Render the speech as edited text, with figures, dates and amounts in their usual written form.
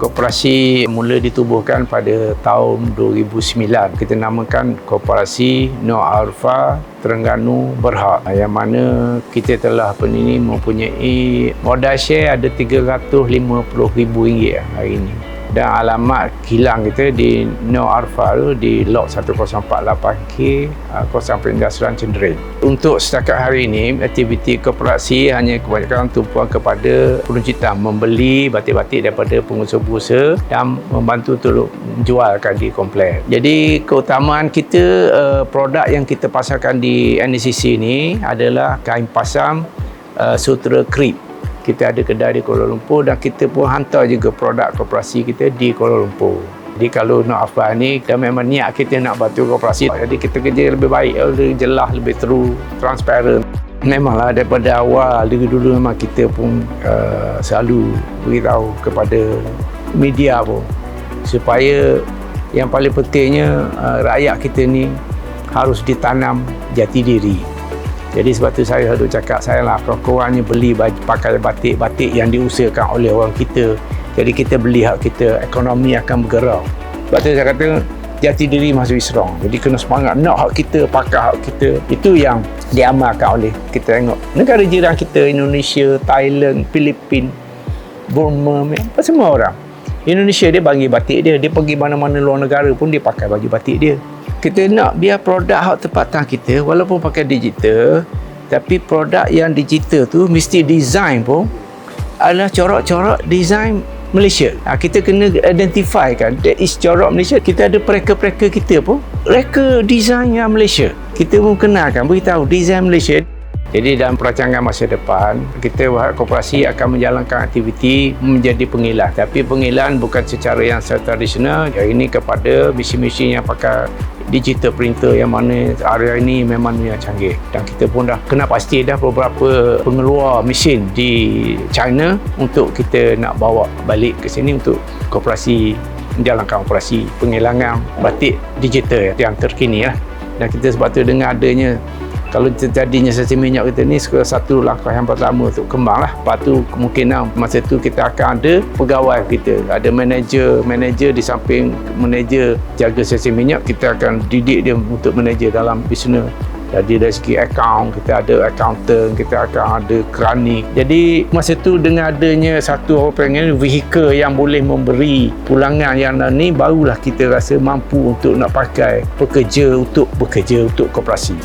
Koperasi mula ditubuhkan pada tahun 2009. Kita namakan Koperasi Nur Alfa Terengganu Berhad, yang mana kita telah mempunyai modal share ada RM350,000 hari ini. Dan alamat kilang kita di Nur Alfa tu di Lot 1048K, kawasan perindustrian Cendering. Untuk setakat hari ini, aktiviti koperasi hanya kebanyakan tumpuan kepada peruncitan, membeli batik-batik daripada pengusaha-pengusaha dan membantu untuk menjualkan di komplek. Jadi keutamaan kita, produk yang kita pasarkan di NCC ni adalah kain pasang sutera krip. Kita ada kedai di Kuala Lumpur dan kita pun hantar juga produk koperasi kita di Kuala Lumpur. Jadi kalau Nur Alfa ni, kita memang niat kita nak bantu koperasi. Jadi kita kerja lebih baik, lebih jelas, lebih true, transparent. Memanglah daripada awal, dulu memang kita pun selalu beritahu kepada media pun, supaya yang paling pentingnya rakyat kita ni harus ditanam jati diri. Jadi sebab tu saya selalu cakap, saya lah kurang-kurangnya beli pakai batik-batik yang diusahakan oleh orang kita. Jadi kita beli hak kita, ekonomi akan bergerak. Sebab tu saya kata jati diri must be strong. Jadi kena semangat nak hak kita, pakai hak kita. Itu yang diamalkan oleh kita tengok negara jiran kita, Indonesia, Thailand, Filipina, Burma, semua orang. Indonesia dia bagi batik dia pergi mana-mana luar negara pun dia pakai baju batik dia. Kita nak biar produk hak tempatan kita walaupun pakai digital, tapi produk yang digital tu mesti design pun adalah corak-corak design Malaysia. Kita kena identify kan, that is corak Malaysia. Kita ada pereka-pereka kita pun reka design yang Malaysia. Kita pun kenalkan, beritahu design Malaysia. Jadi dalam perancangan masa depan, kita koperasi akan menjalankan aktiviti menjadi pengilan. Tapi pengilan bukan secara yang tradisional. Hari ini kepada mesin-mesin yang pakai digital printer, yang mana area ini memang yang canggih. Dan kita pun dah kena pasti dah beberapa pengeluar mesin di China untuk kita nak bawa balik ke sini untuk koperasi menjalankan operasi pengilangan batik digital yang terkini lah. Dan kita sebab tu dengan adanya, kalau terjadinya sesi minyak kita ni, satu langkah yang pertama untuk kembang lah. Lepas tu kemungkinan masa tu kita akan ada pegawai kita, ada manager di samping manager jaga sesi minyak, kita akan didik dia untuk manager dalam bisnes. Jadi dari segi akaun, kita ada accountant, kita akan ada kranik. Jadi masa tu dengan adanya satu vehikel yang boleh memberi pulangan yang ni, barulah kita rasa mampu untuk nak pakai pekerja untuk bekerja untuk koperasi.